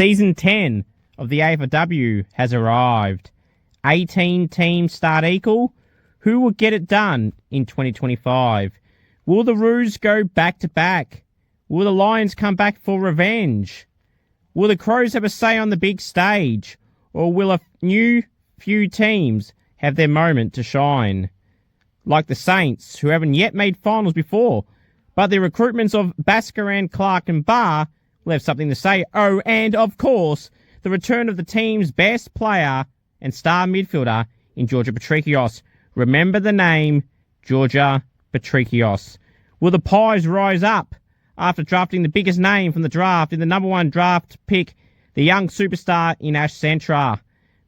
Season 10 of the AFLW has arrived. 18 teams start equal. Who will get it done in 2025? Will the Roos go back-to-back? Will the Lions come back for revenge? Will the Crows have a say on the big stage? Or will a new few teams have their moment to shine? Like the Saints, who haven't yet made finals before, but the recruitments of Baskaran, Clark and Barr will have something to say. Oh, and of course, the return of the team's best player and star midfielder in Georgia Patrikios. Remember the name, Georgia Patrikios. Will the Pies rise up after drafting the biggest name from the draft in the number 1 draft pick, the young superstar in Ash Centra?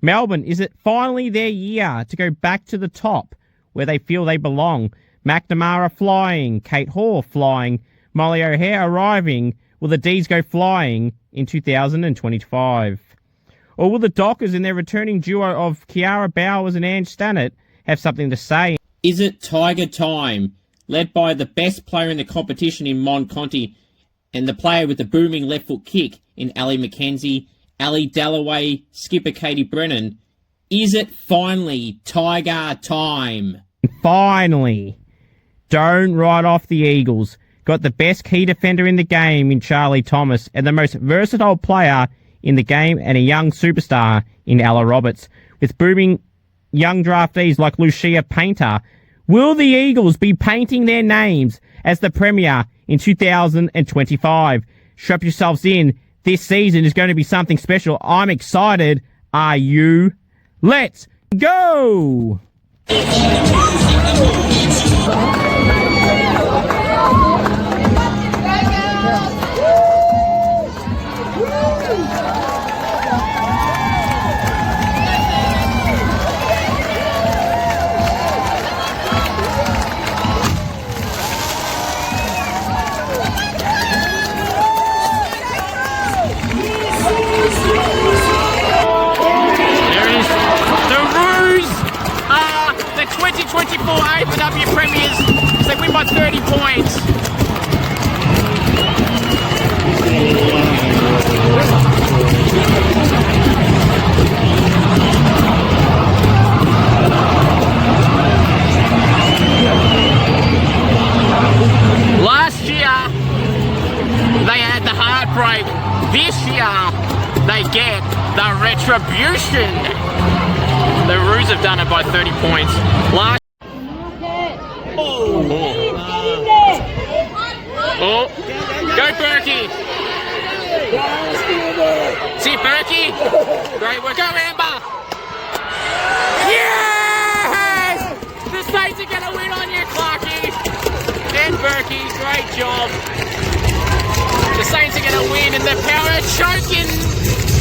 Melbourne, is it finally their year to go back to the top where they feel they belong? McNamara flying, Kate Hoare flying, Molly O'Hare arriving. Will the D's go flying in 2025? Or will the Dockers and their returning duo of Kiara Bowers and Ange Stannett have something to say? Is it Tiger time, led by the best player in the competition in Mon Conti and the player with the booming left foot kick in Ali McKenzie, Ali Dalloway, skipper Katie Brennan? Is it finally Tiger time? Finally. Don't write off the Eagles. Got the best key defender in the game in Charlie Thomas and the most versatile player in the game and a young superstar in Ella Roberts. With booming young draftees like Lucia Painter, will the Eagles be painting their names as the Premier in 2025? Strap yourselves in. This season is going to be something special. I'm excited. Are you? Let's go! The 2024 AFLW Premiers, they win by 30 points. Last year, they had the heartbreak. This year, they get the retribution. The Roos have done it by 30 points. Last. Oh, go Berkey. See Berkey. Great work. Go Amber. Yes! The Saints are going to win on you, Clarkie. And Berkey, great job. The Saints are going to win and the Power choking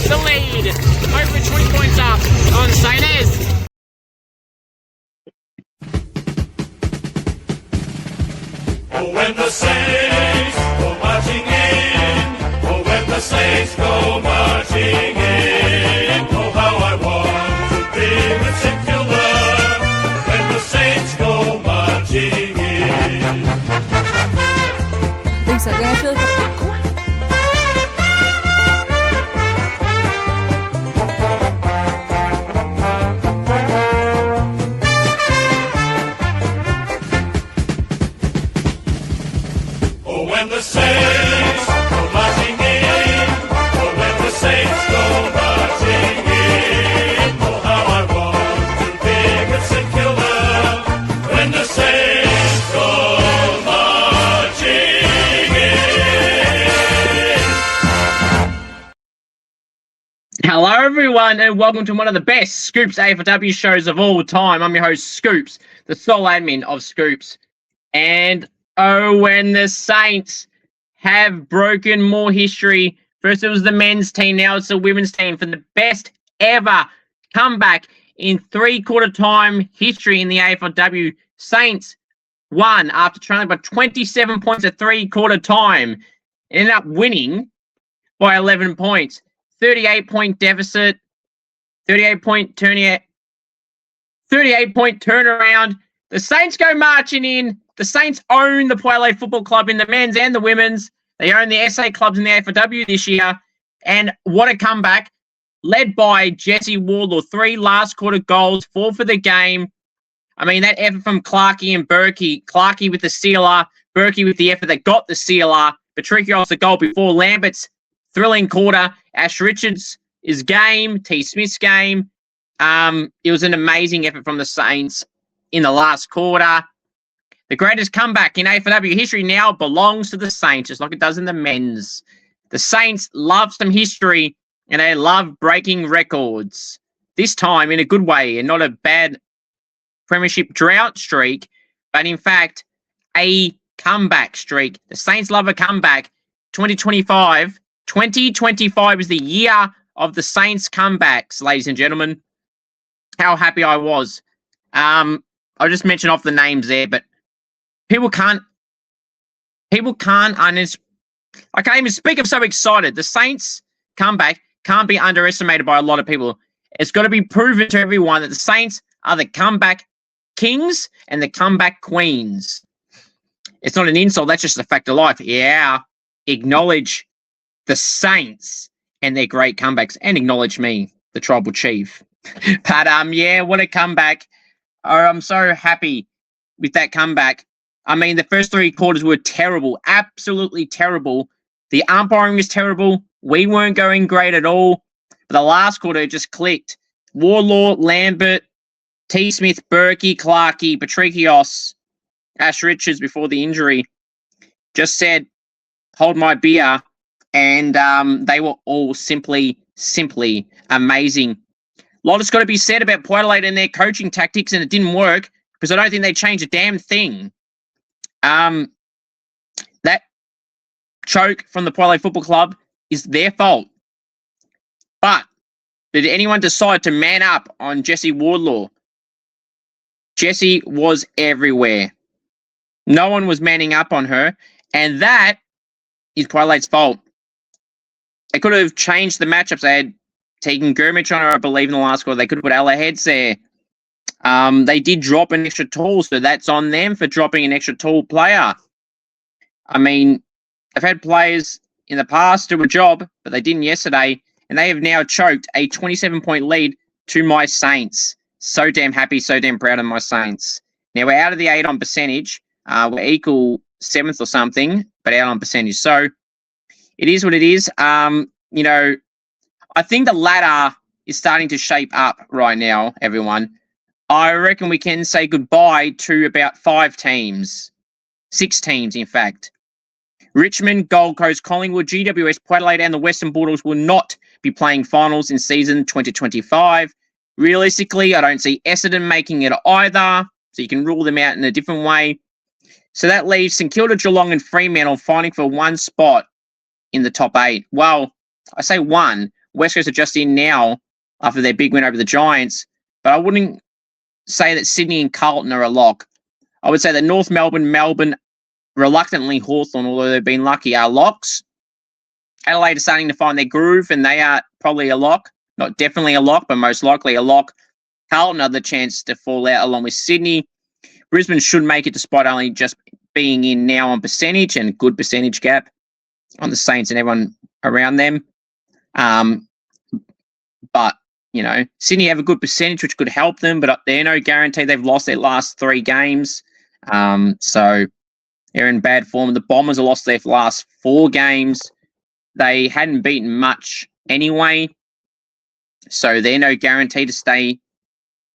the lead. Over 20 points up on Saints. Oh, when the Saints go marching in. Oh, when the Saints go marching in. Oh, how I want to be particular when the Saints go marching in. Lisa, do I feel like When the Saints go marching in, oh, when the Saints go marching in, oh, how I want to be particular when the Saints go marching in. Hello, everyone, and welcome to one of the best Scoops AFLW shows of all time. I'm your host, Scoops, the sole admin of Scoops, and oh, when the Saints have broken more history. First it was the men's team, now it's the women's team for the best ever comeback in three-quarter time history in the AFLW. Saints won after trailing by 27 points at three-quarter time. Ended up winning by 11 points. 38-point deficit, 38-point turnaround. The Saints go marching in. The Saints own the Poile Football Club in the men's and the women's. They own the SA clubs in the AFLW this year. And what a comeback, led by Jesse Wardlaw. 3 last quarter goals, 4 for the game. I mean, that effort from Clarkey and Berkey. Clarkey with the sealer, Berkey with the effort that got the sealer. Patricio the goal before Lambert's thrilling quarter. Ash Richards' game, T. Smith's game. It was an amazing effort from the Saints in the last quarter. The greatest comeback in AFLW history now belongs to the Saints, just like it does in the men's. The Saints love some history, and they love breaking records. This time in a good way, and not a bad premiership drought streak, but in fact, a comeback streak. The Saints love a comeback. 2025 is the year of the Saints comebacks, ladies and gentlemen. How happy I was. I'll just mention off the names there, but I can't even speak. I'm so excited. The Saints comeback can't be underestimated by a lot of people. It's got to be proven to everyone that the Saints are the comeback kings and the comeback queens. It's not an insult. That's just a fact of life. Yeah. Acknowledge the Saints and their great comebacks, and acknowledge me, the tribal chief. But yeah, what a comeback. I'm so happy with that comeback. I mean, the first 3 quarters were terrible, absolutely terrible. The umpiring was terrible. We weren't going great at all. But the last quarter just clicked. Warlaw, Lambert, T. Smith, Berkey, Clarkey, Patricios, Ash Richards before the injury just said, hold my beer. And they were all simply amazing. A lot has got to be said about Port Adelaide and their coaching tactics, and it didn't work because I don't think they changed a damn thing. That choke from the Port Adelaide Football Club is their fault. But did anyone decide to man up on Jesse Wardlaw? Jesse was everywhere. No one was manning up on her, and that is Port Adelaide's fault. They could have changed the matchups. They had taken Gurmich on her, I believe, in the last quarter. They could have put Ella Heads there. They did drop an extra tall, so that's on them for dropping an extra tall player. I mean, I've had players in the past do a job, but they didn't yesterday, and they have now choked a 27-point lead to my Saints. So damn happy, so damn proud of my Saints. Now, we're out of the 8 on percentage. We're equal 7th or something, but out on percentage. So it is what it is. You know, I think the ladder is starting to shape up right now, everyone. I reckon we can say goodbye to about 5 teams. 6 teams, in fact. Richmond, Gold Coast, Collingwood, GWS, Port Adelaide, and the Western Bulldogs will not be playing finals in season 2025. Realistically, I don't see Essendon making it either, so you can rule them out in a different way. So that leaves St Kilda, Geelong, and Fremantle fighting for 1 spot in the top 8. Well, I say 1. West Coast are just in now after their big win over the Giants, but I wouldn't say that Sydney and Carlton are a lock. I would say that North Melbourne, reluctantly Hawthorn, although they've been lucky, are locks. Adelaide are starting to find their groove, and they are probably a lock. Not definitely a lock, but most likely a lock. Carlton are the chance to fall out along with Sydney. Brisbane should make it despite only just being in now on percentage and good percentage gap on the Saints and everyone around them. But, you know, Sydney have a good percentage, which could help them, but they're no guarantee. They've lost their last 3 games. So they're in bad form. The Bombers have lost their last 4 games. They hadn't beaten much anyway. So they're no guarantee to stay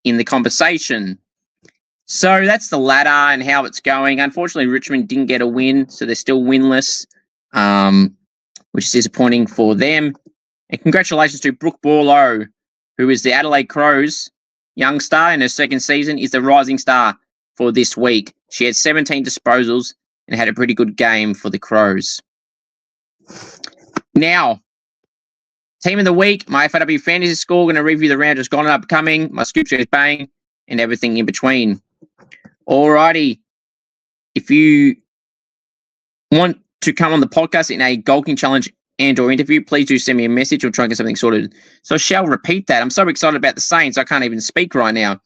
in the conversation. So that's the ladder and how it's going. Unfortunately, Richmond didn't get a win, so they're still winless, which is disappointing for them. And congratulations to Brooke Borlow, who is the Adelaide Crows young star in her 2nd season, is the rising star for this week. She had 17 disposals and had a pretty good game for the Crows. Now, team of the week, my AFLW Fantasy score. Going to review the round just gone and upcoming, my Scoops is bang, and everything in between. Alrighty. If you want to come on the podcast in a Golking Challenge and or interview, please do send me a message. We'll try and get something sorted. So I shall repeat that. I'm so excited about the Saints, I can't even speak right now.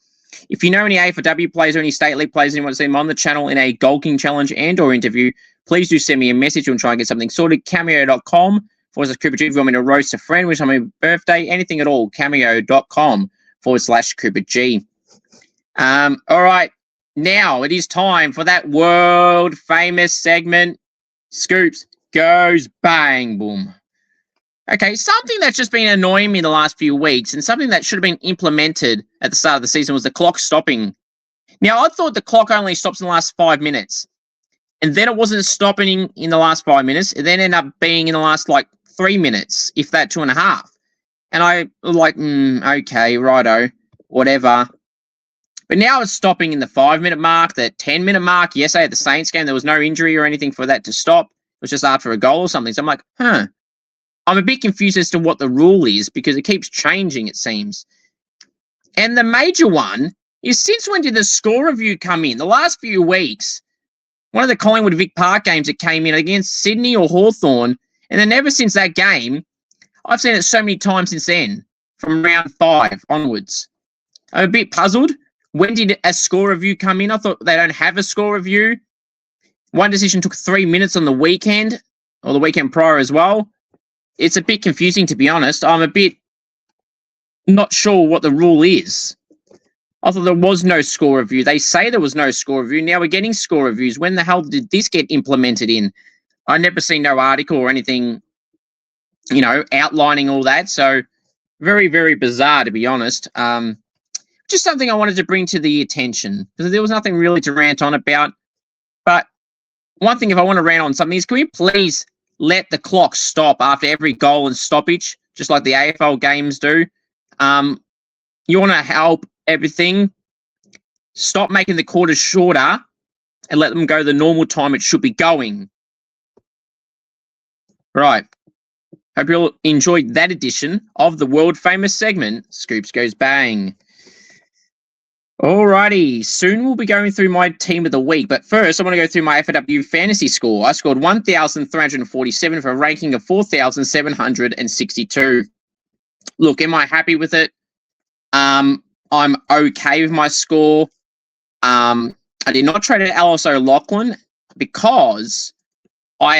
If you know any AFLW players or any State League players and you want to see them on the channel in a Golking Challenge and or interview, please do send me a message. We'll try and get something sorted. Cameo.com Cooper G. If you want me to roast a friend, wish on my birthday, anything at all, cameo.com/Cooper G. All right. Now it is time for that world famous segment. Scoops goes bang boom. Okay, something that's just been annoying me the last few weeks and something that should have been implemented at the start of the season was the clock stopping. Now, I thought the clock only stops in the last 5 minutes. And then it wasn't stopping in the last 5 minutes. It then ended up being in the last, 3 minutes, if that 2.5. And I was like, okay, righto, whatever. But now it's stopping in the 5-minute mark, the 10-minute mark. Yesterday at the Saints game, there was no injury or anything for that to stop. It was just after a goal or something. So I'm like, I'm a bit confused as to what the rule is because it keeps changing, it seems. And the major one is, since when did the score review come in? The last few weeks, one of the Collingwood Vic Park games that came in against Sydney or Hawthorn, and then ever since that game, I've seen it so many times since then, from round 5 onwards. I'm a bit puzzled. When did a score review come in? I thought they don't have a score review. One decision took 3 minutes on the weekend, or the weekend prior as well. It's a bit confusing, to be honest. I'm a bit not sure what the rule is. I thought there was no score review. They say there was no score review. Now we're getting score reviews. When the hell did this get implemented in? I never seen no article or anything, outlining all that. So very, very bizarre, to be honest. Just something I wanted to bring to the attention because there was nothing really to rant on about. But one thing, if I want to rant on something, is can we please let the clock stop after every goal and stoppage, just like the AFL games do? You want to help everything. Stop making the quarters shorter and let them go the normal time it should be going. Right. Hope you all enjoyed that edition of the world famous segment, Scoops Goes Bang. Alrighty, soon we'll be going through my team of the week, but first I want to go through my AFLW Fantasy score. I scored 1,347 for a ranking of 4,762. Look, am I happy with it? I'm okay with my score. I did not trade at Alice O'Loughlin because I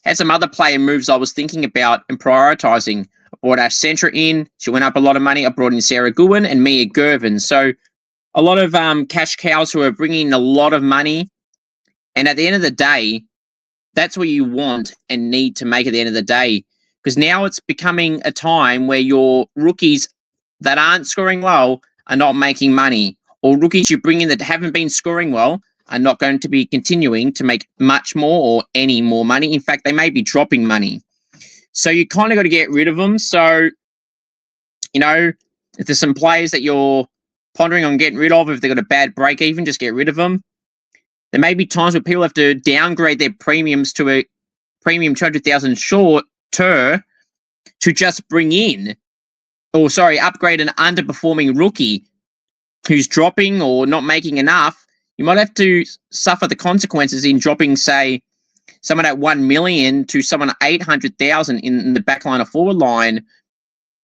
had some other player moves I was thinking about and prioritising. I brought Ash Centra in. She went up a lot of money. I brought in Sarah Goodwin and Mia Gervin. So a lot of cash cows who are bringing in a lot of money. And at the end of the day, that's what you want and need to make at the end of the day. Because now it's becoming a time where your rookies that aren't scoring well are not making money. Or rookies you bring in that haven't been scoring well are not going to be continuing to make much more or any more money. In fact, they may be dropping money. So you kind of got to get rid of them. So, if there's some players that you're pondering on getting rid of, if they've got a bad break even, just get rid of them. There may be times where people have to downgrade their premiums to a premium 200,000 shorter to just bring in, upgrade an underperforming rookie who's dropping or not making enough. You might have to suffer the consequences in dropping, say, someone at 1 million to someone at 800,000 in the back line or forward line,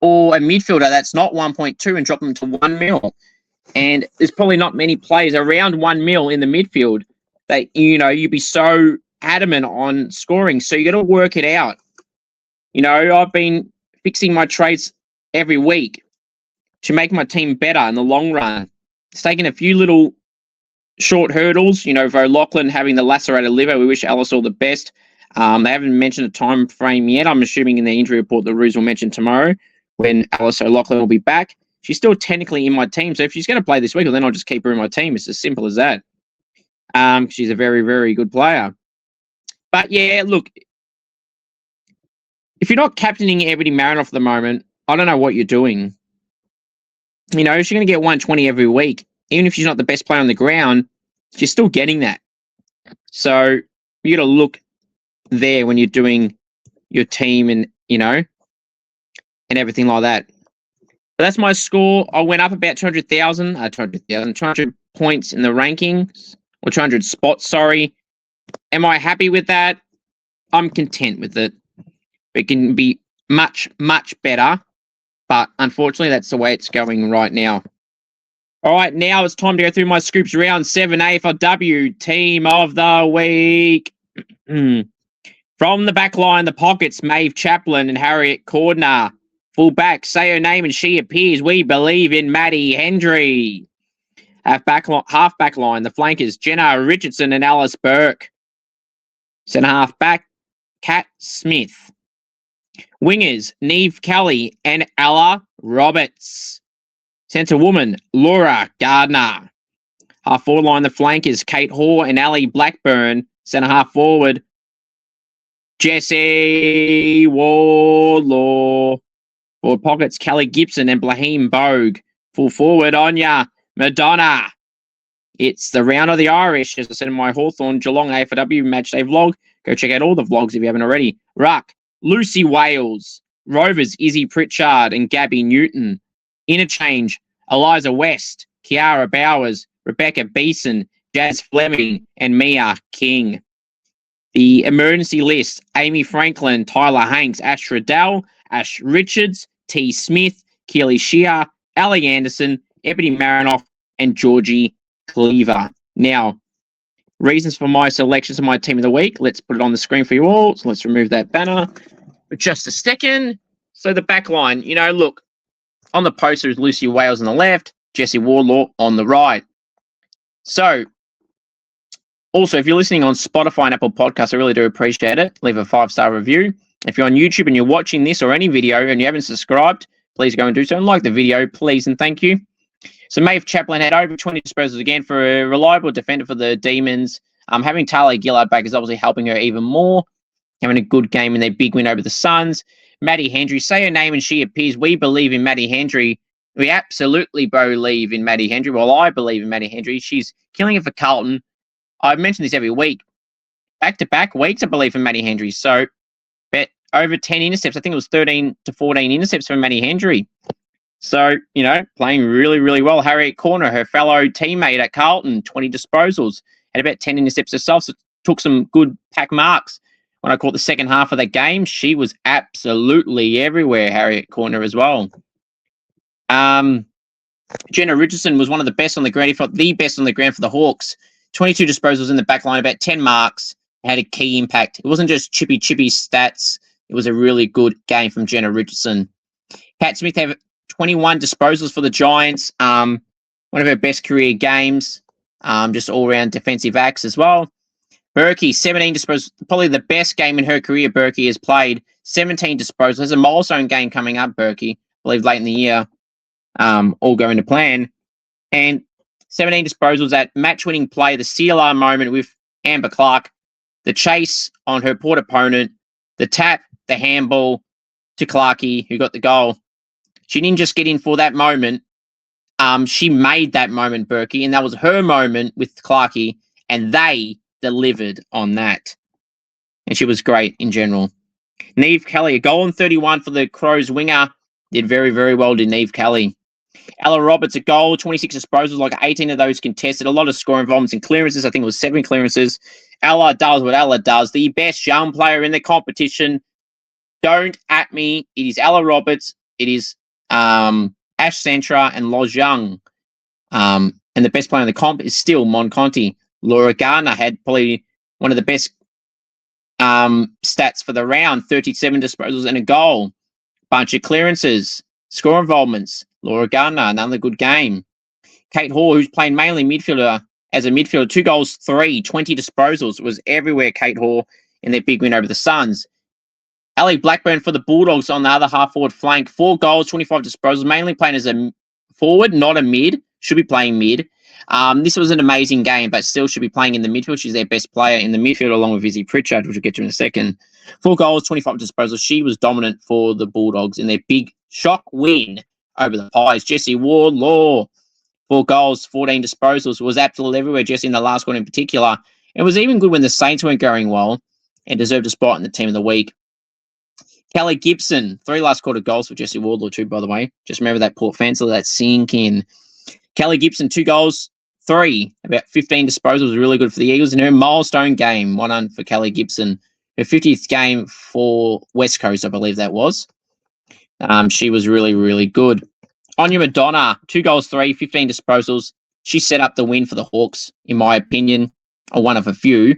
or a midfielder that's not 1.2 and drop them to 1 mil. And there's probably not many players around 1 mil in the midfield that, you'd be so adamant on scoring. So you got to work it out. I've been fixing my trades every week to make my team better in the long run. It's taken a few little short hurdles, for O'Loughlin having the lacerated liver. We wish Alice all the best. They haven't mentioned a time frame yet. I'm assuming in the injury report the Roos will mention tomorrow when Alice O'Loughlin will be back. She's still technically in my team, so if she's going to play this week, well, then I'll just keep her in my team. It's as simple as that. She's a very, very good player. But yeah, look, if you're not captaining Ebony Marinoff at the moment, I don't know what you're doing. She's going to get 120 every week. Even if she's not the best player on the ground, she's still getting that. So you got to look there when you're doing your team and, and everything like that. But that's my score. I went up about 200 points in the rankings, or 200 spots, sorry. Am I happy with that? I'm content with it. It can be much, much better. But unfortunately, that's the way it's going right now. All right, now it's time to go through my Scoops Round 7 AFLW Team of the Week. From From the back line, the pockets, Maeve Chaplin and Harriet Cordner. Full back, say her name and she appears. We believe in Maddie Hendry. Half back line, the flankers, Jenna Richardson and Alice Burke. Centre half back, Kat Smith. Wingers, Neve Kelly and Ella Roberts. Centre woman, Laura Gardner. Half forward line, the flankers, Kate Hoare and Ali Blackburn. Centre half forward, Jesse Wardlaw. Forward pockets, Kelly Gibson and Blaheem Bogue. Full forward, Anya Madonna. It's the round of the Irish, as I said in my Hawthorn Geelong AFLW matchday vlog. Go check out all the vlogs if you haven't already. Ruck, Lucy Wales. Rovers, Izzy Pritchard and Gabby Newton. Interchange, Eliza West, Kiara Bowers, Rebecca Beeson, Jazz Fleming and Mia King. The emergency list, Amy Franklin, Tyler Hanks, Ash Riddell, Ash Richards, T. Smith, Keely Shear, Ali Anderson, Ebony Marinoff, and Georgie Cleaver. Now, reasons for my selections of my team of the week. Let's put it on the screen for you all. So let's remove that banner for just a second. So the back line, look, on the poster is Lucy Wales on the left, Jesse Wardlaw on the right. So, also, if you're listening on Spotify and Apple Podcasts, I really do appreciate it. Leave a 5-star review. If you're on YouTube and you're watching this or any video and you haven't subscribed, please go and do so. And like the video, please and thank you. So Maeve Chaplin had over 20 disposals again for a reliable defender for the Demons. Having Taylor Gillard back is obviously helping her even more. Having a good game in their big win over the Suns. Maddie Hendry, say her name and she appears. We believe in Maddie Hendry. We absolutely believe in Maddie Hendry. Well, I believe in Maddie Hendry. She's killing it for Carlton. I mention this every week. Back-to-back weeks, I believe, for Maddie Hendry. So, bet over 10 intercepts. I think it was 13 to 14 intercepts for Maddie Hendry. So, playing really, really well. Harriet Corner, her fellow teammate at Carlton, 20 disposals. Had about 10 intercepts herself. So, took some good pack marks. When I caught the second half of that game, she was absolutely everywhere, Harriet Corner as well. Jenna Richardson was one of the best on the ground, if not the best on the ground for the Hawks. 22 disposals in the back line, about 10 marks. Had a key impact. It wasn't just chippy stats. It was a really good game from Jenna Richardson. Kat Smith had 21 disposals for the Giants. One of her best career games. Just all-round defensive acts as well. Berkey, 17 disposals. Probably the best game in her career Berkey has played. 17 disposals. There's a milestone game coming up, Berkey. I believe late in the year. All going to plan. And 17 disposals, that match-winning play, the CLR moment with Amber Clark, the chase on her port opponent, the tap, the handball to Clarkey, who got the goal. She didn't just get in for that moment. She made that moment, Berkey, and that was her moment with Clarkey, and they delivered on that. And she was great in general. Neve Kelly, a goal and 31 for the Crows winger. Did very, very well, did Neve Kelly. Ella Roberts, a goal, 26 disposals, like 18 of those contested. A lot of score involvements and clearances. I think it was 7 clearances. Ella does what Ella does. The best young player in the competition. Don't at me. It is Ella Roberts. It is Ash Centra and Loz Young. And the best player in the comp is still Mon Conti. Laura Gardner had probably one of the best stats for the round. 37 disposals and a goal. Bunch of clearances. Score involvements. Laura Gardner, another good game. Kate Hoare, who's playing mainly midfielder as a midfielder, 2 goals, 20 disposals. Was everywhere, Kate Hoare, in their big win over the Suns. Ali Blackburn for the Bulldogs on the other half-forward flank. 4 goals, 25 disposals, mainly playing as a forward, not a mid. Should be playing mid. This was an amazing game, but still should be playing in the midfield. She's their best player in the midfield, along with Izzy Pritchard, which we'll get to in a second. 4 goals, 25 disposals. She was dominant for the Bulldogs in their big shock win over the Pies. Jesse Wardlaw, 4 goals, 14 disposals, was absolutely everywhere, Jesse in the last one in particular. It was even good when the Saints weren't going well and deserved a spot in the team of the week. Kelly Gibson, 3 last quarter goals for Jesse Wardlaw too, by the way. Just remember that Port Fansel, that sink in. Kelly Gibson, 2 goals, 3, about 15 disposals, was really good for the Eagles in her milestone game. 1-1 for Kelly Gibson. Her 50th game for West Coast, I believe that was. She was really, really good. Anya Madonna, 2 goals, 15 disposals. She set up the win for the Hawks, in my opinion, or one of a few.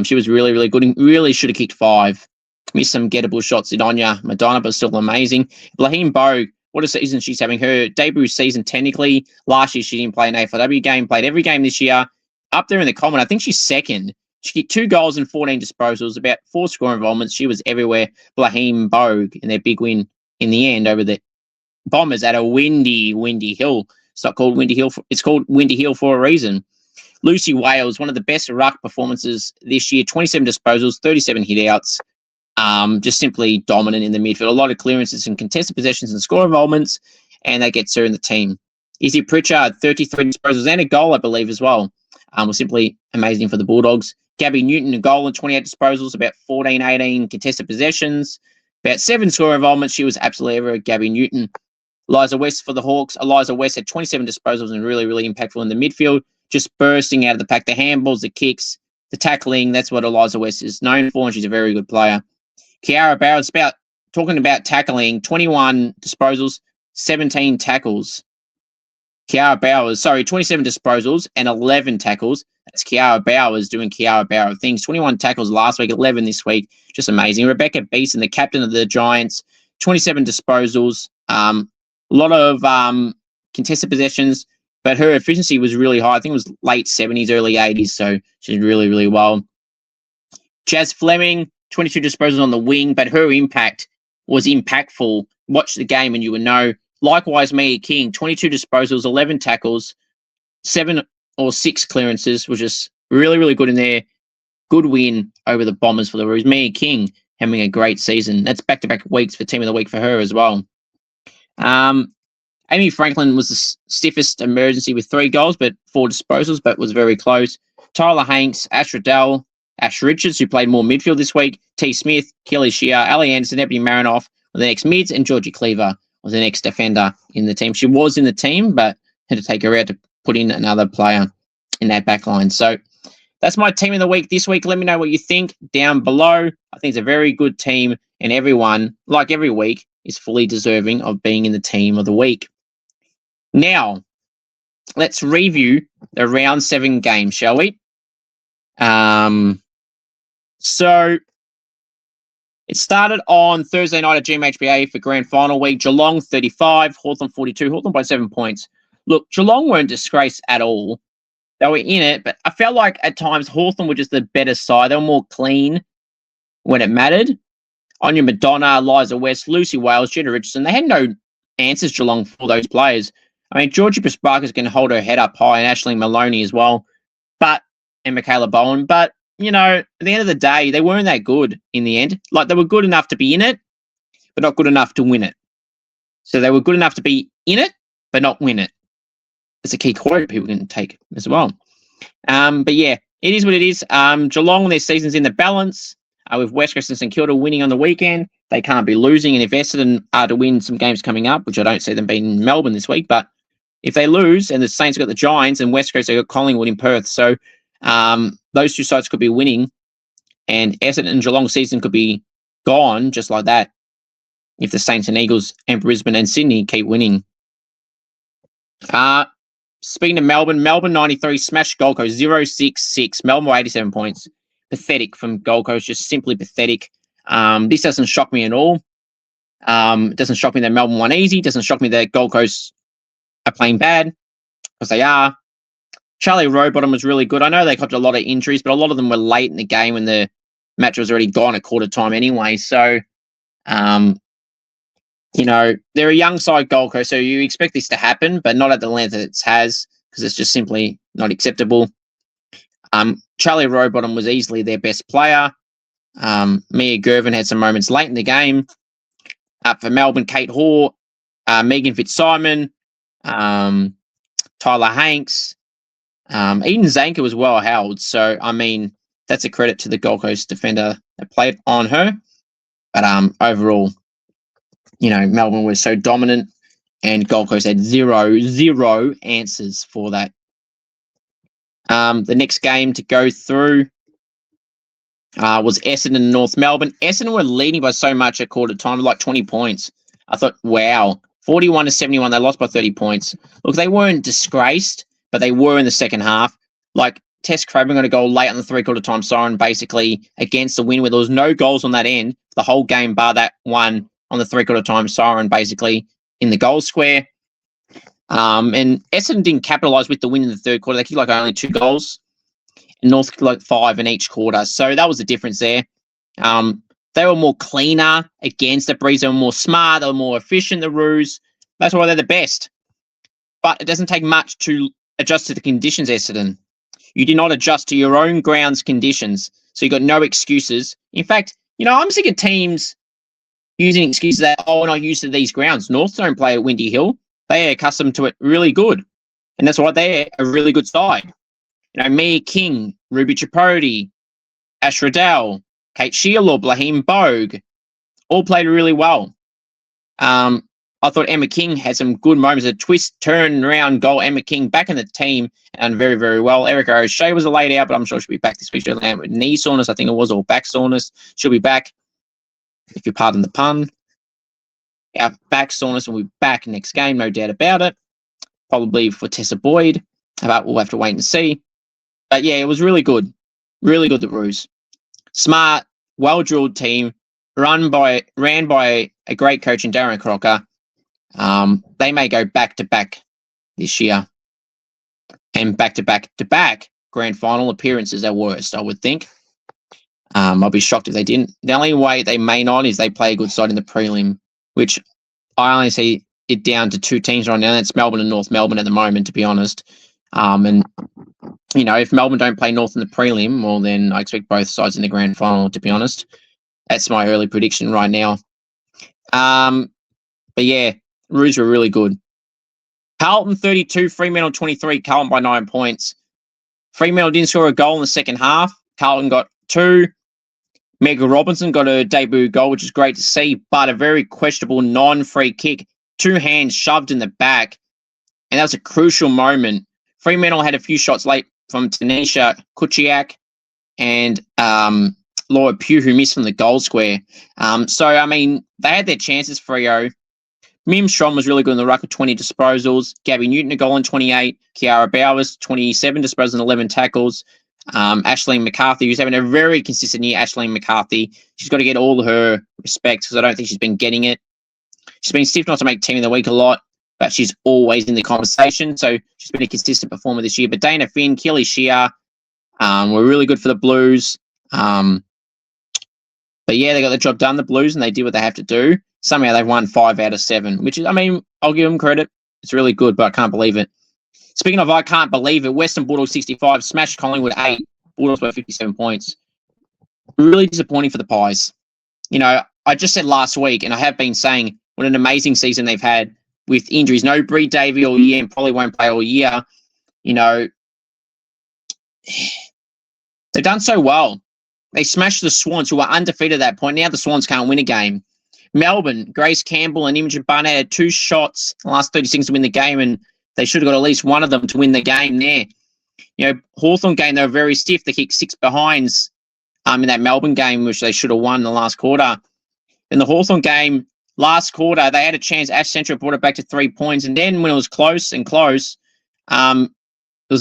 She was really, really good and really should have kicked 5. Missed some gettable shots in Anya Madonna, but still amazing. Blaheem Bogue, what a season she's having. Her debut season, technically. Last year, she didn't play an AFLW game, played every game this year. Up there in the common, I think she's second. She kicked 2 goals and 14 disposals, about 4 score involvements. She was everywhere. Blaheem Bogue in their big win in the end over the Bombers at a windy hill. It's not called Windy Hill. It's called Windy Hill for a reason. Lucy Wales, one of the best ruck performances this year. 27 disposals, 37 hit-outs. Just simply dominant in the midfield. A lot of clearances and contested possessions and score involvements, and that gets her in the team. Izzy Pritchard, 33 disposals and a goal, I believe, as well. Was simply amazing for the Bulldogs. Gabby Newton, a goal and 28 disposals, about 14, 18 contested possessions, about 7 score involvements. She was absolutely ever Gabby Newton. Eliza West for the Hawks. Eliza West had 27 disposals and really, really impactful in the midfield, just bursting out of the pack. The handballs, the kicks, the tackling, that's what Eliza West is known for, and she's a very good player. Kiara Bowers, talking about tackling, 21 disposals, 17 tackles. Kiara Bowers, 27 disposals and 11 tackles. That's Kiara Bowers doing Kiara Bauer things. 21 tackles last week, 11 this week. Just amazing. Rebecca Beeson, the captain of the Giants, 27 disposals. A lot of contested possessions, but her efficiency was really high. I think it was late 70s, early 80s, so she's really, really well. Jazz Fleming, 22 disposals on the wing, but her impact was impactful. Watch the game and you would know. Likewise, Mia King, 22 disposals, 11 tackles, 7 or 6 clearances, which is really, really good in there. Good win over the Bombers for the Roos. Mia King having a great season. That's back-to-back weeks for Team of the Week for her as well. Amy Franklin was the stiffest emergency with 3 goals, but 4 disposals, but was very close. Tyler Hanks, Ash Riddell, Ash Richards, who played more midfield this week, T. Smith, Kelly Shear, Ali Anderson, Ebony Marinoff were the next mids, and Georgie Cleaver was the next defender in the team. She was in the team, but had to take her out to put in another player in that back line. So that's my team of the week this week. Let me know what you think down below. I think it's a very good team, and everyone, like every week, is fully deserving of being in the team of the week. Now, let's review the round 7 game, shall we? So it started on Thursday night at GMHBA for grand final week. Geelong 35, Hawthorn 42. Hawthorn by 7 points. Look, Geelong weren't disgraced at all. They were in it, but I felt like at times Hawthorn were just the better side. They were more clean when it mattered. Anya Madonna, Eliza West, Lucy Wales, Jenna Richardson. They had no answers, Geelong, for those players. I mean, Georgie Pasparkas can hold her head up high, and Aisling Maloney as well, and Michaela Bowen. But, you know, at the end of the day, they weren't that good in the end. Like, they were good enough to be in it, but not good enough to win it. So they were good enough to be in it, but not win it. It's a key quote people can take as well. But yeah, it is what it is. Geelong, their season's in the balance. With West Coast and St Kilda winning on the weekend, they can't be losing. And if Essendon are to win some games coming up, which I don't see them being in Melbourne this week, but if they lose and the Saints got the Giants and West Coast, they got Collingwood in Perth. So those two sides could be winning, and Essendon and Geelong season could be gone just like that if the Saints and Eagles and Brisbane and Sydney keep winning. Speaking of Melbourne 93 smashed Gold Coast 0-6-6. Melbourne by 87 points. Pathetic from Gold Coast, just simply pathetic. This doesn't shock me at all. It doesn't shock me that Melbourne won easy. It doesn't shock me that Gold Coast are playing bad, because they are. Charlie Rowbottom was really good. I know they got a lot of injuries, but a lot of them were late in the game when the match was already gone at quarter time anyway. So, you know, they're a young side, Gold Coast, so you expect this to happen, but not at the length that it has, because it's just simply not acceptable. Charlie Rowbottom was easily their best player. Mia Gervin had some moments late in the game. For Melbourne, Kate Hoare, Megan Fitzsimon, Tyler Hanks, Eden Zanker was well held. So, I mean, that's a credit to the Gold Coast defender that played on her. But overall, you know, Melbourne was so dominant, and Gold Coast had zero answers for that. The next game to go through was Essendon and North Melbourne. Essendon were leading by so much at quarter time, like 20 points. I thought, wow, 41-71, they lost by 30 points. Look, they weren't disgraced, but they were in the second half. Like, Tess Craven got a goal late on the three-quarter time siren, basically against the win, where there was no goals on that end the whole game, bar that one on the three-quarter time siren, basically in the goal square. And Essendon didn't capitalise with the win in the third quarter. They kicked like only 2 goals, and North kicked like 5 in each quarter. So that was the difference there. They were more cleaner against the Breeze. They were more smart. They were more efficient, the Roos. That's why they're the best. But it doesn't take much to adjust to the conditions, Essendon. You did not adjust to your own ground's conditions. So you got no excuses. In fact, I'm sick of teams using excuses that, we're not used to these grounds. North don't play at Windy Hill. They are accustomed to it really good. And that's why they're a really good side. Mia King, Ruby Tripodi, Ash Riddell, Kate Sheila, Blaheem Bogue, all played really well. I thought Emma King had some good moments. A twist, turn around goal. Emma King back in the team and very, very well. Erica O'Shea was a laid out, but I'm sure she'll be back this week. She'll land with knee soreness, I think it was, or back soreness. She'll be back, if you pardon the pun. Our back soreness will be back next game, no doubt about it. Probably for Tessa Boyd, but we'll have to wait and see. But yeah, it was really good. Really good, the Roos. Smart, well-drilled team, ran by a great coach in Darren Crocker. They may go back-to-back this year. And back-to-back grand final appearances at worst, I would think. I'll be shocked if they didn't. The only way they may not is they play a good side in the prelim, which I only see it down to 2 teams right now. That's Melbourne and North Melbourne at the moment, to be honest. And, if Melbourne don't play North in the prelim, well, then I expect both sides in the grand final, to be honest. That's my early prediction right now. But yeah, Roos were really good. Carlton 32, Fremantle 23, Carlton by 9 points. Fremantle didn't score a goal in the second half. Carlton got 2. Meg Robinson got a debut goal, which is great to see, but a very questionable non-free kick. 2 hands shoved in the back, and that was a crucial moment. Fremantle had a few shots late from Tanisha Kuchiak and Laura Pugh, who missed from the goal square. They had their chances, Freo. Mim Strom was really good in the ruck with 20 disposals. Gabby Newton, a goal in 28. Kiara Bowers, 27 disposals and 11 tackles. Aisling McCarthy, who's having a very consistent year. Aisling McCarthy, she's got to get all her respect because I don't think she's been getting it. She's been stiff not to make team of the week a lot, but she's always in the conversation. So she's been a consistent performer this year. But Dana Finn, Keely Shear were really good for the Blues. But yeah, they got the job done, the Blues, and they did what they have to do. Somehow they've won 5 out of 7, which is, I'll give them credit. It's really good, but I can't believe it. Speaking of I can't believe it, Western Bulldogs 65, smashed Collingwood 8, Bulldogs by 57 points. Really disappointing for the Pies. I just said last week, and I have been saying, what an amazing season they've had with injuries. No Bree Davey all year and probably won't play all year. They've done so well. They smashed the Swans, who were undefeated at that point. Now the Swans can't win a game. Melbourne, Grace Campbell and Imogen Barnett had 2 shots in the last 30 seconds to win the game, and they should have got at least one of them to win the game there. Hawthorn game, they were very stiff. They kicked 6 behinds in that Melbourne game, which they should have won in the last quarter. In the Hawthorn game, last quarter, they had a chance. Ash Central brought it back to 3 points, and then when it was close, there was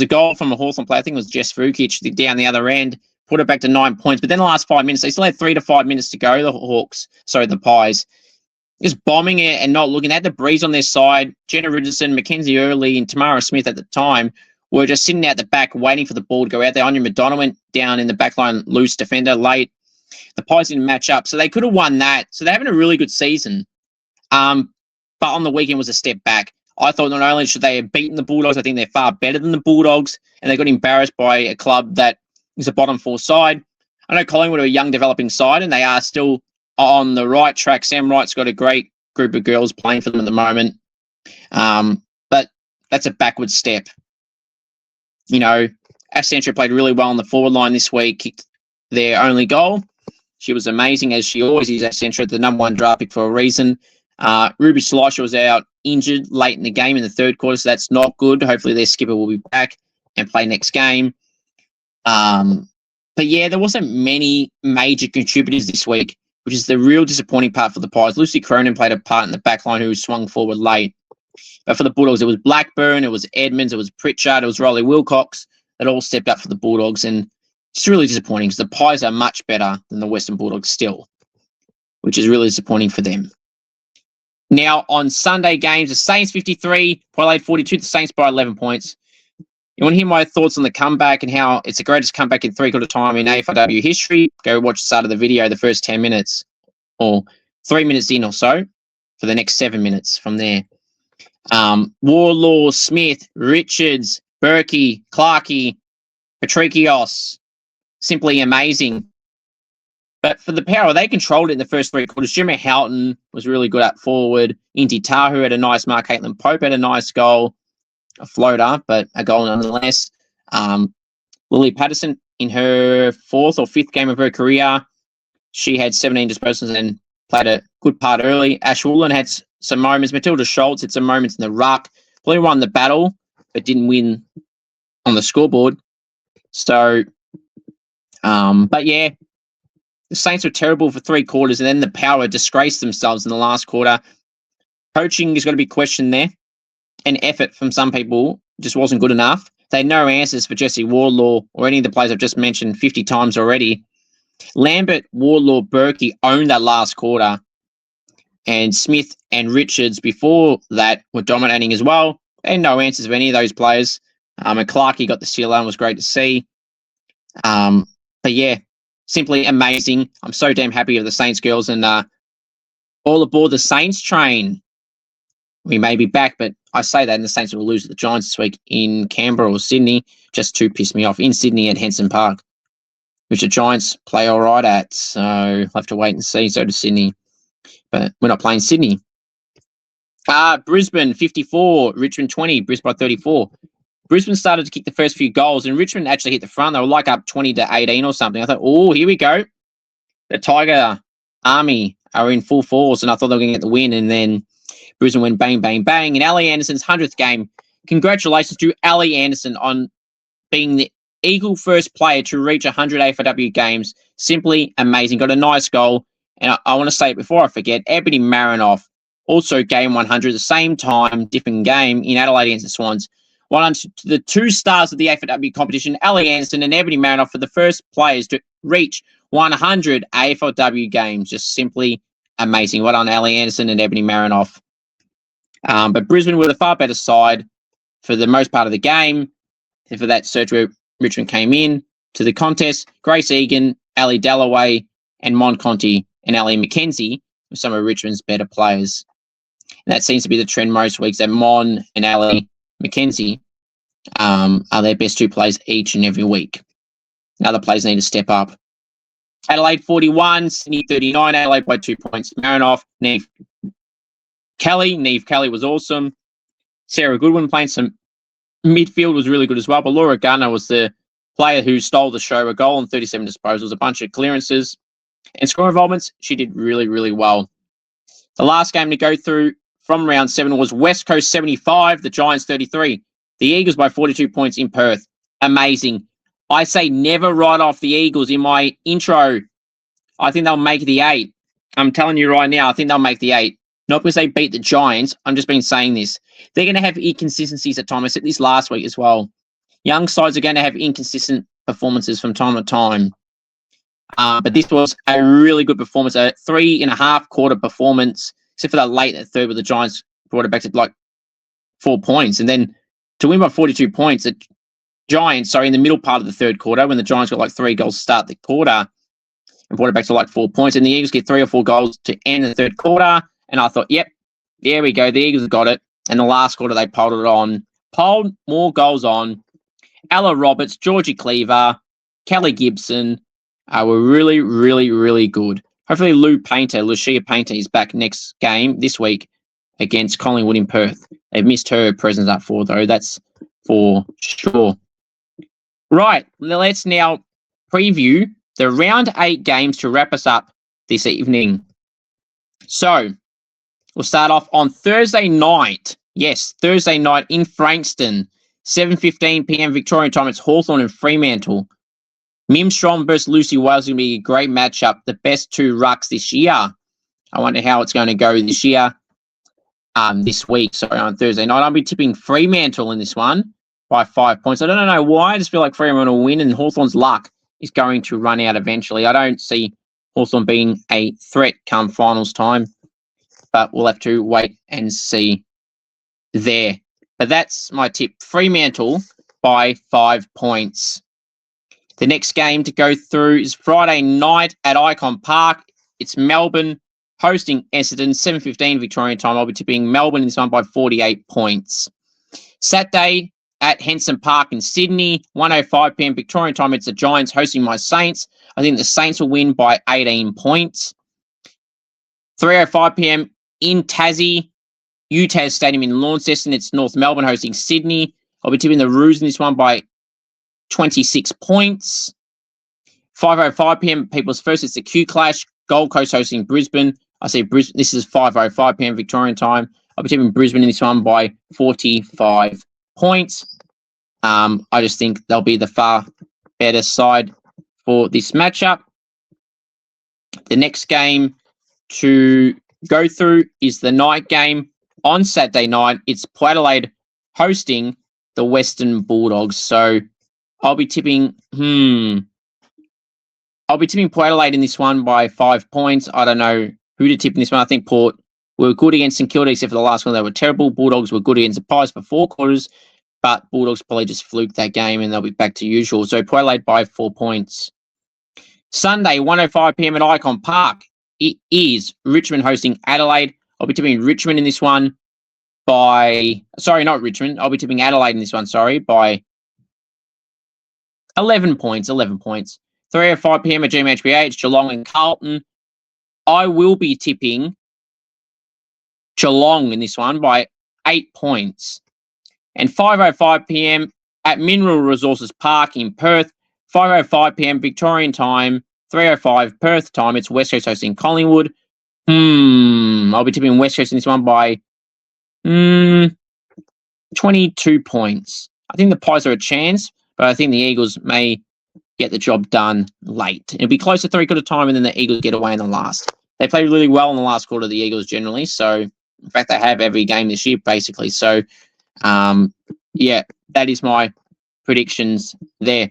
a goal from a Hawthorn player. I think it was Jess Vukic down the other end. Put it back to 9 points. But then the last 5 minutes, they still had 3 to 5 minutes to go, the Pies. Just bombing it and not looking. They had the Breeze on their side. Jenna Richardson, Mackenzie Early, and Tamara Smith at the time were just sitting out the back waiting for the ball to go out there. Anya Madonna went down in the back line, loose defender late. The Pies didn't match up. So they could have won that. So they're having a really good season. But on the weekend was a step back. I thought not only should they have beaten the Bulldogs, I think they're far better than the Bulldogs. And they got embarrassed by a club that is a bottom 4 side. I know Collingwood are a young developing side and they are still on the right track. Sam Wright's got a great group of girls playing for them at the moment. But that's a backward step. Accenture played really well on the forward line this week, kicked their only goal. She was amazing, as she always is, Accenture, the number 1 draft pick for a reason. Ruby Slusher was out injured late in the game in the third quarter, so that's not good. Hopefully their skipper will be back and play next game. But yeah, there wasn't many major contributors this week, which is the real disappointing part for the Pies. Lucy Cronin played a part in the back line who swung forward late. But for the Bulldogs, it was Blackburn, it was Edmonds, it was Pritchard, it was Riley Wilcox, that all stepped up for the Bulldogs, and it's really disappointing because the Pies are much better than the Western Bulldogs still, which is really disappointing for them. Now, on Sunday games, the Saints 53, Adelaide 42, the Saints by 11 points. You want to hear my thoughts on the comeback and how it's the greatest comeback in three-quarter time in AFLW history? Go watch the start of the video, the first 10 minutes, or 3 minutes in or so, for the next 7 minutes from there. Warlaw, Smith, Richards, Berkey, Clarkey, Patrikios, simply amazing. But for the Power, they controlled it in the first three quarters. Jimmy Houghton was really good at forward. Inti Tahu had a nice mark. Caitlin Pope had a nice goal. A floater, but a goal nonetheless. Lily Patterson, in her fourth or fifth game of her career, she had 17 disposals and played a good part early. Ash Woolen had some moments. Matilda Schultz had some moments in the ruck. Probably won the battle, but didn't win on the scoreboard. So, but yeah, the Saints were terrible for three quarters, and then the Power disgraced themselves in the last quarter. Coaching is going to be questioned there, and effort from some people just wasn't good enough. They had no answers for Jesse Warlaw or any of the players I've just mentioned 50 times already. Lambert, Warlaw, Berkey owned that last quarter, and Smith and Richards before that were dominating as well. They had no answers for any of those players. And Clarkey got the seal and was great to see. But yeah, simply amazing. I'm so damn happy with the Saints girls, and all aboard the Saints train. We may be back, but I say that and the Saints will lose to the Giants this week in Canberra or Sydney, just to piss me off. In Sydney at Henson Park, which the Giants play all right at. So I'll have to wait and see. So does Sydney. But we're not playing Sydney. Brisbane 54, Richmond 20, Brisbane 34. Brisbane started to kick the first few goals, and Richmond actually hit the front. They were like up 20-18 or something. I thought, oh, here we go. The Tiger Army are in full force, and I thought they were going to get the win, and then Brisbane went bang, bang, bang. And Ali Anderson's 100th game. Congratulations to Ali Anderson on being the Eagle first player to reach 100 AFLW games. Simply amazing. Got a nice goal. And I want to say it before I forget, Ebony Marinoff also game 100 at the same time, different game in Adelaide against the Swans. One on the two stars of the AFLW competition, Ali Anderson and Ebony Marinoff, for the first players to reach 100 AFLW games. Just simply amazing. Well done, Ali Anderson and Ebony Marinoff. But Brisbane were the far better side for the most part of the game. And for that search where Richmond came in to the contest, Grace Egan, Ali Dalloway, and Mon Conti and Ali McKenzie were some of Richmond's better players. And that seems to be the trend most weeks, that Mon and Ali McKenzie are their best two players each and every week. And other players need to step up. Adelaide 41, Sydney 39, Adelaide by 2 points. Marinoff, Neve Kelly was awesome. Sarah Goodwin playing some midfield was really good as well. But Laura Gunner was the player who stole the show. A goal and 37 disposals, a bunch of clearances. And score involvements, she did really, really well. The last game to go through from round 7 was West Coast 75, the Giants 33. The Eagles by 42 points in Perth. Amazing. I say never write off the Eagles in my intro. I think they'll make the 8. I'm telling you right now, I think they'll make the 8. Not because they beat the Giants. I'm just been saying this. They're going to have inconsistencies at times. I said this last week as well. Young sides are going to have inconsistent performances from time to time. But this was a really good performance, a 3.5 quarter performance, except for that late at third where the Giants brought it back to like 4 points. And then to win by 42 points, the Giants, in the middle part of the third quarter, when the Giants got like 3 goals to start the quarter and brought it back to like 4 points, and the Eagles get 3 or 4 goals to end the third quarter. And I thought, yep, there we go. The Eagles got it. And the last quarter, they piled more goals on. Ella Roberts, Georgie Cleaver, Kelly Gibson were really, really, really good. Hopefully Lucia Painter is back next game this week against Collingwood in Perth. They've missed her presence up for, though. That's for sure. Right, let's now preview the round 8 games to wrap us up this evening. So, we'll start off on Thursday night. Yes, Thursday night in Frankston. 7:15 p.m. Victorian time. It's Hawthorn and Fremantle. Mim Strom versus Lucy Wales is going to be a great matchup. The best 2 rucks this year. I wonder how it's going to go this year. This week, on Thursday night. I'll be tipping Fremantle in this one. by 5 points. I don't know why. I just feel like Fremantle will win and Hawthorn's luck is going to run out eventually. I don't see Hawthorn being a threat come finals time, but we'll have to wait and see there. But that's my tip. Fremantle by 5 points. The next game to go through is Friday night at Icon Park. It's Melbourne hosting Essendon, 7:15 Victorian time. I'll be tipping Melbourne in this one by 48 points. Saturday at Henson Park in Sydney, 1:05 p.m. Victorian time. It's the Giants hosting my Saints. I think the Saints will win by 18 points. 3:05 p.m. in Tassie, UTAS Stadium in Launceston. It's North Melbourne hosting Sydney. I'll be tipping the Roos in this one by 26 points. 5:05 p.m. People's First. It's the Q Clash. Gold Coast hosting Brisbane. I see Brisbane. This is 5:05 p.m. Victorian time. I'll be tipping Brisbane in this one by 45 points. I just think they'll be the far better side for this matchup. The next game to go through is the night game on Saturday night. It's Port Adelaide hosting the Western Bulldogs. So I'll be tipping Port Adelaide in this one by 5 points. I don't know who to tip in this one. I think Port were good against St Kilda, except for the last one. They were terrible. Bulldogs were good against the Pies for 4 quarters, but Bulldogs probably just fluked that game and they'll be back to usual. So Port Adelaide by 4 points. Sunday, 1:05 p.m. at Icon Park. It is Richmond hosting Adelaide. I'll be tipping Richmond in this one by... Sorry, not Richmond. I'll be tipping Adelaide in this one, by 11 points. 3:05 p.m. at GMHBA. It's Geelong and Carlton. I will be tipping Geelong in this one by 8 points. And 5:05 p.m. at Mineral Resources Park in Perth. 5:05 p.m. Victorian time. 3:05 Perth time. It's West Coast hosting Collingwood. I'll be tipping West Coast in this one by 22 points. I think the Pies are a chance, but I think the Eagles may get the job done late. It'll be close to 3/4 time, and then the Eagles get away in the last. They played really well in the last quarter, the Eagles generally. So, in fact, they have every game this year, basically. So, yeah, that is my predictions there.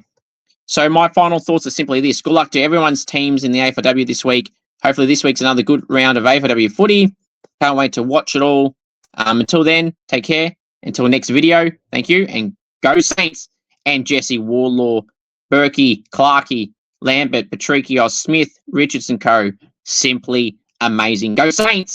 So my final thoughts are simply this. Good luck to everyone's teams in the AFLW this week. Hopefully this week's another good round of AFLW footy. Can't wait to watch it all. Until then, take care. Until next video, thank you. And go Saints. And Jesse, Warlaw, Berkey, Clarkey, Lambert, Patricio, Smith, Richardson Co. Simply amazing. Go Saints.